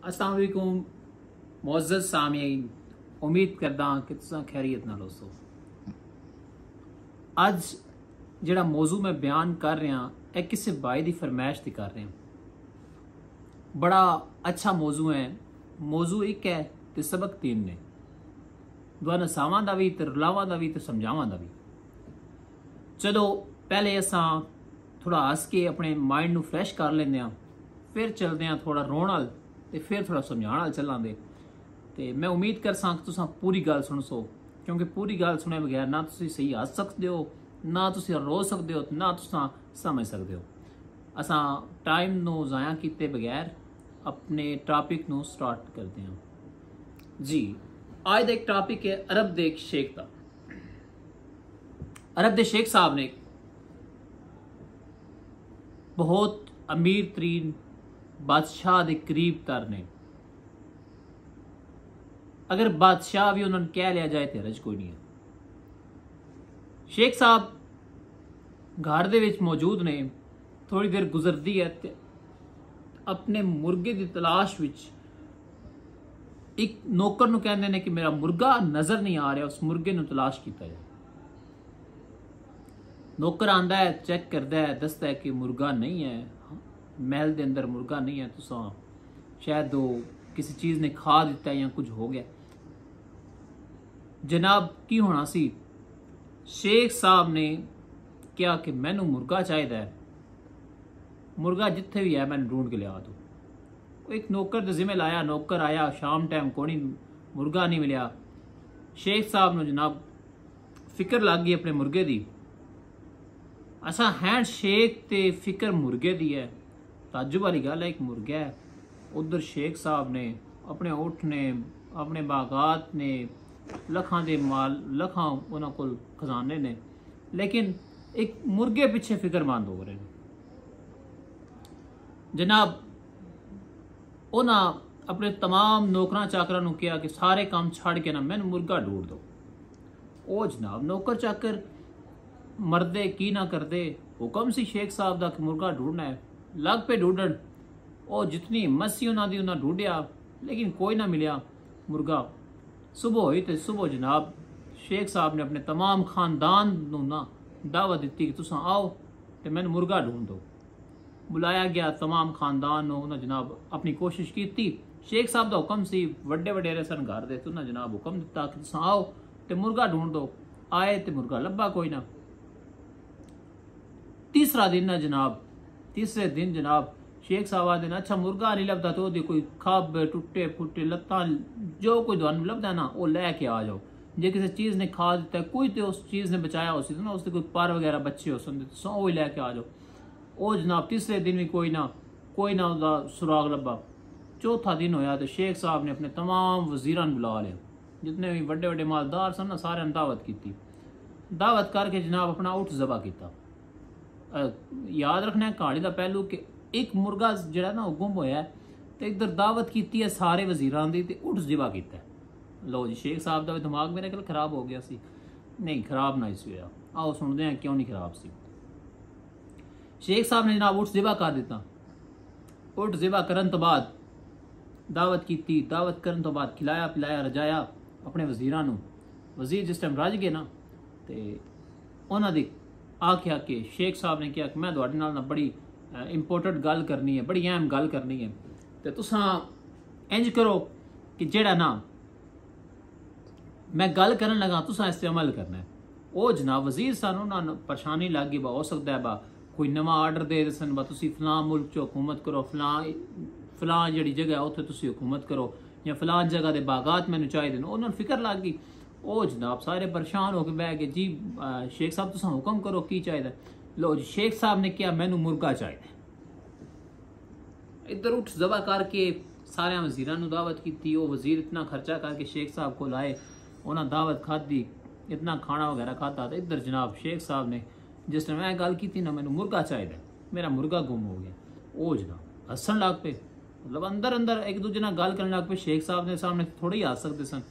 अस्सलाम वालेकुम मुअज़्ज़ज़ सामीन, उम्मीद करदा कि तुसां खैरियत नाल होसो। अज जिहड़ा मौजू मैं बयान कर रहा है किसी भाई की फरमाइश से कर रहा। बड़ा अच्छा मौजू है। मौजू एक है तो सबक तीन ने, दो नसावां दा भी ते रुलावां दा भी ते समझावां दा भी। चलो पहले असां थोड़ा हस के अपने माइंड नू फ्रैश कर लेंदे आ, फिर चलते हैं थोड़ा रोण वाल ते फिर थोड़ा समझाण वाल चलांदे। ते मैं उम्मीद कर सा कि तुसां पूरी गल सुन सो, क्योंकि पूरी गल सुने बगैर ना तुसीं सही हस सकदे हो, ना तुसीं रो सकदे हो, ना तुसां समझ सकदे हो। असां टाइम नू ज़ाया कीते बगैर अपने टॉपिक नू स्टार्ट करते हैं जी। आज दा एक टॉपिक है अरब दे एक शेख दा। अरब दे शेख साहब ने बहुत अमीर तरीन बादशाह के करीब तर ने। अगर बादशाह भी उन्होंने कह लिया जाए तो हरज कोई नहीं है। शेख साहब घर दे विच मौजूद ने। थोड़ी देर गुजरती है ते अपने मुर्गे की तलाश विच एक नौकर नूं कहंदे ने कि मेरा मुर्गा नजर नहीं आ रहा, उस मुर्गे नूं तलाश कीता जाए। नौकर आंदा है, चेक करता है, दसता है कि मुर्गा नहीं है, महल के अंदर मुर्गा नहीं है, तुसां शायद वो किसी चीज़ ने खा दिता या कुछ हो गया। जनाब की होना सी, शेख साहब ने क्या कि मैनू मुर्गा चाहिए है, मुर्गा जिथे भी है मैंने ढूंढ के लिया दो। एक नौकर के जिम्मे लाया, नौकर आया, शाम टाइम कोई मुर्गा नहीं मिलया। शेख साहब ने जनाब फिक्र लग गई अपने मुर्गे की। असा हैंड शेख ते फिक्र मुर्गे दी है। ताजुब वाली गल है, एक मुर्गा है, उधर शेख साहब ने अपने ऊठ ने, अपने बागात ने, लखां दे माल, लखां उन्हां कोल खजाने ने, लेकिन एक मुर्गे पिछे फिक्रमंद हो रहे हैं। जनाब उन्हां अपने तमाम नौकरां चाकरां नूं कहा कि सारे काम छड़ के ना मैनूं मुर्गा ढूंढ दो। ओ जनाब नौकर चाकर मरदे की ना करदे, हुक्म सी शेख साहब दा कि मुर्गा ढूंढना है। लग पे ढूंढन, और जितनी हिम्मत सी उन्हां दी उन्हां ढूंढिया, लेकिन कोई ना मिलिया मुर्गा। सुबह हुई तो सुबह जनाब शेख साहब ने अपने तमाम खानदान नूं ना दावत दी कि तुसां आओ तो मैंने मुर्गा ढूंढ दो। बुलाया गया तमाम खानदान नूं, उन्हें जनाब अपनी कोशिश की। शेख साहब का हुक्म सी, वड्डे वडेरे सन घर दे, तो उन्हें जनाब हुक्म दिता कि तुसां आओ तो मुर्गा ढूंढ दो। आए तो मुर्गा लब्भा कोई ना। तीसरा दिन है जनाब, तीसरे दिन जनाब शेख साहब आदे अच्छा मुर्गा नहीं लभदा तो कोई खब टुटे फुटे लत्तां जो कोई दवानू लभदा ना वो लैके आ जाओ। जे किसी चीज़ ने खा दिता है, कोई तो उस चीज़ ने बचाया हो सी ना, उसके कोई पर वगैरह बच्चे हो सकते, तो वो लैके आ जाओ। वो जनाब तीसरे दिन भी कोई ना उसका सुराग लभा। चौथा दिन होया तो शेख साहब ने अपने तमाम वजीरां बुला लिया, जितने भी वड्डे वड्डे मालदार सन ना, सारे दावत की। दावत करके जनाब अपना उठ ज़बा किया। याद रखना है कहानी का पहलू कि एक मुर्गा जरा ना गुम होया तो इधर दावत की है सारे वजीरां दी, ते उठ ज़बा किया। लो जी शेख साहब का भी दिमाग मेरे ख्याल खराब हो गया सी। नहीं खराब ना इस होया, आओ सुनते हैं क्यों नहीं खराब सी। शेख साहब ने जनाब उठ ज़बा कर दिता। उठ ज़बा करन तो बाद दावत की, दावत करन तो बाद खिलाया पिलाया रजाया अपने वजीरां नूं। वजीर जिस टाइम रज गए ना तो उन्होंने आख्या कि शेख साहब ने कहा कि मैं तुहाडे नाल ना बड़ी इंपोर्टेंट गल करनी है, बड़ी अहम गल करनी है, तो तुसां इंज करो कि जेड़ा ना मैं गल करन लगा तुसां इस अमल करना है। वो जनाब वजीर सन, उन्होंने परेशानी लग गई, बा हो सकता है बा कोई नवा आर्डर दे सन, बा तुसीं फलां मुल्क च हुकूमत करो, फलां जिहड़ी जगह उत्थे तुसीं हुकूमत करो, या फलां जगह के बागात मैनूं चाहिए। उन्होंने फिक्र लग गई। ओ जनाब सारे परेशान होकर बह गए जी शेख साहब तुसां हुक्म करो की चाहिए। लो जी शेख साहब ने कहा मैनू मुर्गा चाहिए। इधर उठ ज़बा करके सारे वजीरां नूं दावत की। वो वजीर इतना खर्चा करके शेख साहब को लाए, उन्हें दावत खाधी, इतना खाना वगैरह खाता। तो इधर जनाब शेख साहब ने जिस टाइम मैं गल की ना मैनू मुर्गा चाहिए, मेरा मुर्गा गुम हो गया, वो जनाब हसन लग पे, मतलब अंदर अंदर एक दूजे नाल गल करने लग पे। शेख साहब ने सामने थोड़े ही हस सकते सन।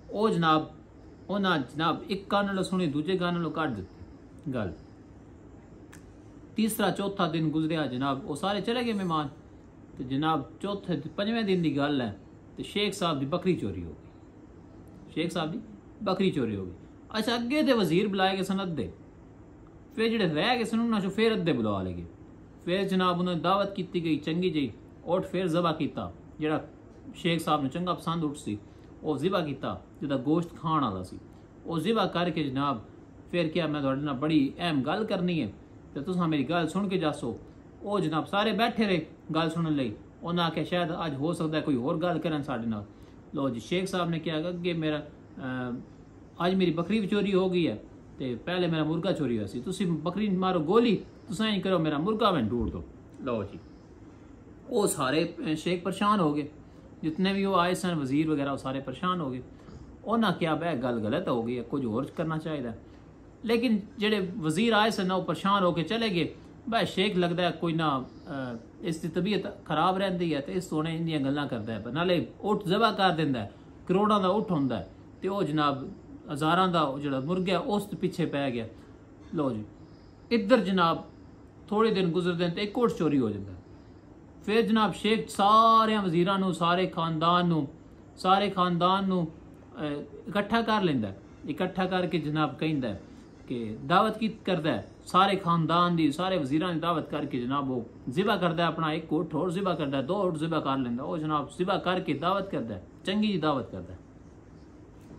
वो जनाब उन्हें जनाब एक कान नालों सुनी, दूजे कान नालों कट दी गल। तीसरा चौथा दिन गुजरिया जनाब, वो सारे चले गए मेहमान। तो जनाब चौथे 5वें दिन की गल है तो शेख साहब की बकरी चोरी हो गई। शेख साहब की बकरी चोरी हो गई। अच्छा अगे तो वजीर बुलाए गए सन अद्धे, फिर जेडे रह गए सन उन्होंने फिर अद्धे बुला ले गए। फिर जनाब उन्होंने दावत की गई चंगी जी, उठ फिर ज़बा किया जेड़ा शेख साहब ने चंगा पसंद उठ सी, वो ज़िबा किया जिदा गोश्त खाण वाला सी। वो ज़िबा करके जनाब फिर क्या मैं थोड़े नाल बड़ी अहम गल करनी है तो तुम मेरी गल सुन के जासो। वो जनाब सारे बैठे रहे गल सुनने लई। उन्हें आख्या शायद अज हो सकता है कोई होर गल करन साडे नाल। लो जी शेख साहब ने क्या अगे मेरा अज मेरी बकरी भी चोरी हो गई है तो पहले मेरा मुर्गा चोरी हुआ सी, तुसी बकरी मारो गोली, तुस इंज करो मेरा मुर्गा मैं ढूंढ दो। लो जी वो सारे शेख परेशान हो गए, जितने भी वो आए सन वजीर वगैरह वो सारे परेशान हो गए। उन्हें क्या बह गल गलत हो गई है, कुछ होर करना चाहिए। लेकिन जेडे वजीर आए सन वो परेशान होके चले गए। बह शेख लगता है कोई ना इसकी तबीयत खराब रहती है तो इस सोने इंदियां गल्लां करता है, नाले उठ ज़बा कर देंदा है, करोड़ों का उठ होंदा है तो वो जनाब हज़ारां का जो मुर्गा उस पिछे पै गया। लो जी इधर जनाब थोड़े दिन गुजरते हैं तो एक उठ चोरी हो जाता है। फिर जनाब शेख सारे वजीरां सारे खानदान इकट्ठा कर लेंदा है। इकट्ठा करके जनाब कहता है कि दावत की करता है सारे खानदान की, सारे वजीरां की दावत करके जनाब वो ज़िबा करता है अपना एक उठ और ज़िबा करता है, 2 उठ ज़िबा कर लेंदा। वो जनाब ज़िबा करके दावत करता है, चंगी जी दावत करता है।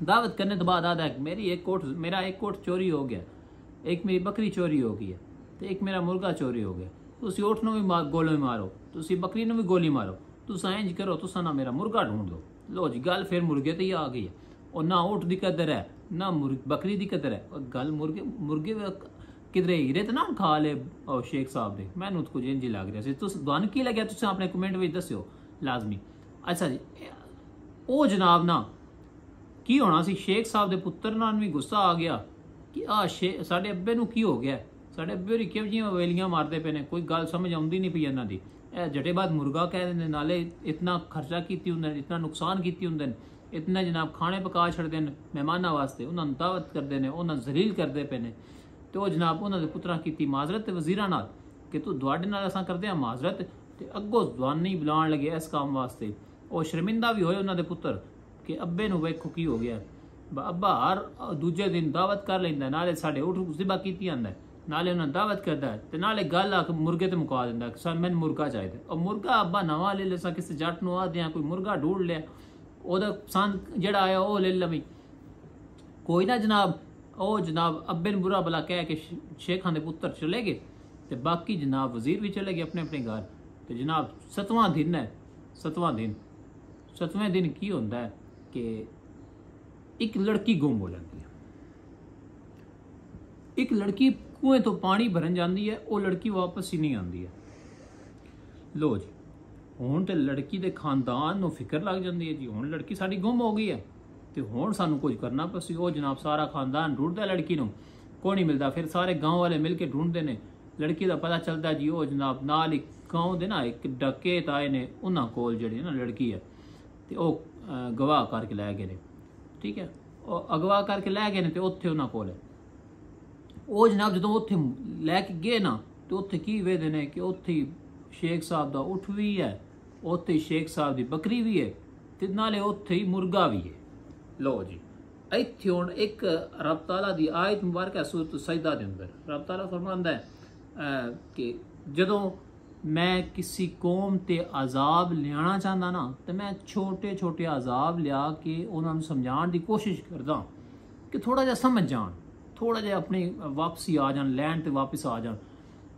दावत करने के बाद आता है मेरा एक कोट चोरी हो गया, एक मेरी बकरी चोरी हो गई है तो एक मेरा मुर्गा चोरी हो गया। तुसी उठ नूं भी गोली मारो, तुसी बकरी नूं भी गोली मारो, तुसा इंज करो तुसा ना मेरा मुर्गा ढूंढ दो। लो जी गल फिर मुर्गे ते ही आ गई है। और ना उठ दी कदर है ना बकरी दी कदर है। और गल मुर्गे किधरे हीरे तो ना खा ले शेख साहब दे। मैनू तो कुछ इंज ही लग रहा सी। तुहानू की लग्या तुसीं अपने कमेंट में दस्सियो लाजमी। अच्छा जी वो जनाब ना की होना सी, शेख साहब के पुत्र नाल भी गुस्सा आ गया कि साडे अब्बे नूं की हो गया, साडे अब्बे होरी किहो जिहियां वेलियां मारदे पे ने, कोई गल समझ आउंदी नहीं पई इन्हां दी। जटे बाद मुर्गा कह देंदे, नाले इतना खर्चा कीती हुंदे, इतना नुकसान कीती हुंदे, इतना जनाब खाने पका छड़दे ने मेहमानां वास्ते, उन्हां दावत करदे ने, उन्हां जलील करदे पे ने। तो जनाब उन्हां दे पुत्रां कीती माजरत वजीरां नाल कि तू दुआडे नाल असां करदे हां माजरत, ते अग्गों जवानी बुलाण लगे इस काम वास्ते। वो शर्मिंदा भी होए उन्हां दे पुत्र कि अब्बे नूं वेखो की हो गया। अब्बा हर दूजे दिन दावत कर लेंदा, नाले साडे उठ ज़िबा कीती आंदा, नाले उन्हें दावत करता है तो नाले गल आके मुर्गे ते मुका दिंदा कि सर मैंने मुर्गा चाहिए। और मुर्गा अब्बा नवा ले ले, किसी जट नूं आखदे हां कोई मुर्गा ढूंढ लिया, ओहदा पसंद जेड़ा आया वो ले लवी। कोई ना जनाब ओ जनाब अब्बे ने बुरा भला कह के शेखां दे पुत्र चले गए तो बाकी जनाब वजीर भी चले गए अपने अपने घर। तो जनाब 7वां दिन है, 7वें दिन की होंदा है कि एक लड़की गुम हो जाती है। एक लड़की कुएं तो पानी भरन जाती है, वो लड़की वापस ही नहीं आती है। लो जी हुण तो लड़की के खानदान नूं फिक्र लग जाती है जी, हुण लड़की साडी गुम हो गई है तो हुण सानू कुछ करना पसी। वो जनाब सारा खानदान ढूंढता लड़की नूं, कोई नहीं मिलता। फिर सारे गाँव वाले मिल के ढूंढते हैं, लड़की का पता चलता जी वो जनाब नाल ही गाँव दे ना एक डकैत आए ने, उन्हां कोल जिहड़ी ना लड़की है तो वह गवाह करके लै गए ने। ठीक है और अगवा करके लै गए ने तो उत्थे उन्हां कोल वो जनाब जो उत्थे लैके गए ना तो उत्थे की वेदे ने कि उत्थे शेख साहब का उठ भी है, उत्थे शेख साहब की बकरी भी है ते नाले उत्थे ही मुर्गा भी है। लो जी इत्थे हुण एक रब ताला दी आयत मुबारक है सूरत सजदा दे अंदर रब ताला फरमांदा है कि जदों मैं किसी कौम ते अजाब लियाना चाहता ना तो मैं छोटे छोटे अजाब लिया के उन्होंने समझाने की कोशिश करदा कि थोड़ा जिहा समझ जान, थोड़ा जिहा अपनी वापसी आ जान, लैंड ते वापस आ जान।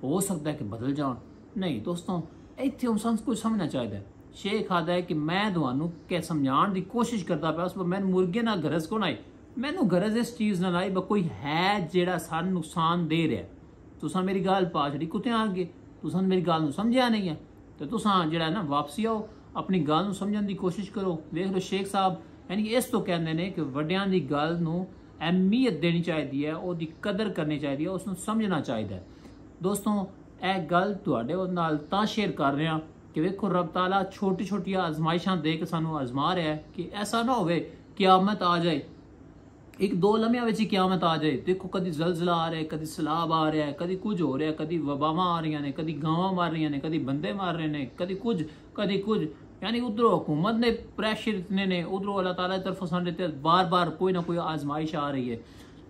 हो सकता है कि बदल जान। नहीं दोस्तों इत्थे हम संस कुछ समझना चाहिए। शेख आदा है कि मैं तुहानू क्या समझाने की कोशिश करता पाया, उस पर मैं मुर्गे ना गरज को आई, मैनू गरज इस चीज़ ना आई कोई है जेड़ा सानू नुकसान दे रहा है। तुसां मेरी गल पा छड़ी कुत्ते आ गए, तुसां मेरी गल नूं समझिया नहीं है तो तुसां जेड़ा ना वापसी आओ, अपनी गल नूं समझण की कोशिश करो। देख लो शेख साहब यानी कि इस तो कहते हैं कि वड्डियां दी गल नूं अहमियत देनी चाहिए है, उसकी कदर करनी चाहिए है, उसनूं समझना चाहिए। दोस्तों यह गल तुहाडे नाल तां शेयर कर रहे हैं कि वेखो रब ताला छोटी छोटी आजमाइशां दे के सानू आजमा रहा है कि ऐसा ना होवे क़यामत आ जाए, एक दो लम्हियां विच ही क़यामत आ जाए। देखो कभी जलजला आ रहा है, कभी सैलाब आ रहा है, कभी कुछ हो रहा है, कभी वबावां आ रही ने, कभी गावां मार रही ने, कभी बंदे मार रहे हैं, कभी कुछ कभी कुछ, यानी उधरों हुकूमत ने प्रेशर इतने ने, उधरों अल्लाह ताला की तरफ साडे बार बार कोई ना कोई आजमाइश आ रही है।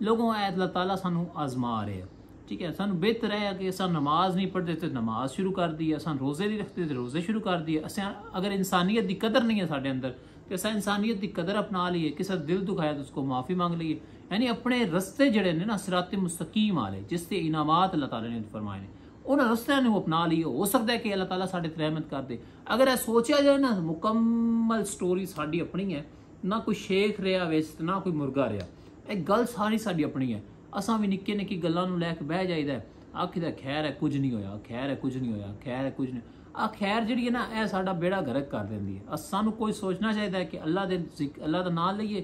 लोगों अल्लाह ताला सानू आजमा रहे हैं, ठीक है। सानू बेहतर है कि अस नमाज नहीं पढ़ते तो नमाज शुरू कर दी है, अस रोजे नहीं रखते तो रोजे शुरू कर दिए। अस अगर इंसानियत की कदर नहीं है साडे अंदर तो अस इंसानियत की कदर अपना लीए, किसी दिल दुखाया तो उसको माफ़ी मांग लीए। यानी अपने रस्ते जड़े ने ना सिराते मुस्तकीम आले जिससे इनामात अल्लाह ताला ने फरमाए ने, उन्होंने रस्ते ने अपना लिए। हो सकता है कि अल्लाह ताला साडे ते रहमत कर दे। अगर यह सोचा जाए ना मुकम्मल स्टोरी साडी अपनी है, ना कोई शेख रहा विच ना कोई मुर्गा रहा, एक गल सारी साडी अपनी है। असां भी निक्के निक्की गल्लां नूं लैके बह जाइदा है, आखिदा खैर है कुछ नहीं होया, खैर है कुछ नहीं होया, खैर है कुछ नहीं। आ खैर जिहड़ी है ना यह साडा बेड़ा गर्क कर देंदी है। सानू कोई सोचना चाहिए कि अल्लाह दा नाम लईए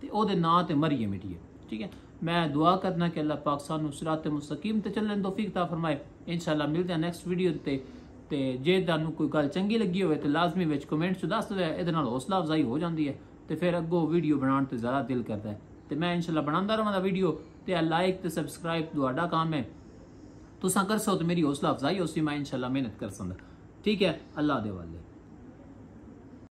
ते ओहदे नां ते मरीए मिटीए, ठीक है। मैं दुआ करना कि अल्लाह पाक सानू सिराते मुस्तकीम ते चलने तौफीक ता फरमाए। इंशाअल्लाह मिलते हैं नेक्स्ट वीडियो ते जे तुहानू कोई गल चंगी लगी होवे तो लाजमी विच कमेंट च दस दो, इहदे नाल हौसला अफजाई हो जाती है तो फिर अगों वीडियो बनाने ते ज़्यादा दिल करता है। तो मैं इंशाअल्लाह बनाता रहांगा वीडियो, तो लाइक तो सबसक्राइब तुहाडा काम है, तुसां कर सो तो मेरी हौसला अफजाई हो सी, मैं इंशाअल्लाह मेहनत कर सकदा, ठीक है। अल्लाह दे वाले।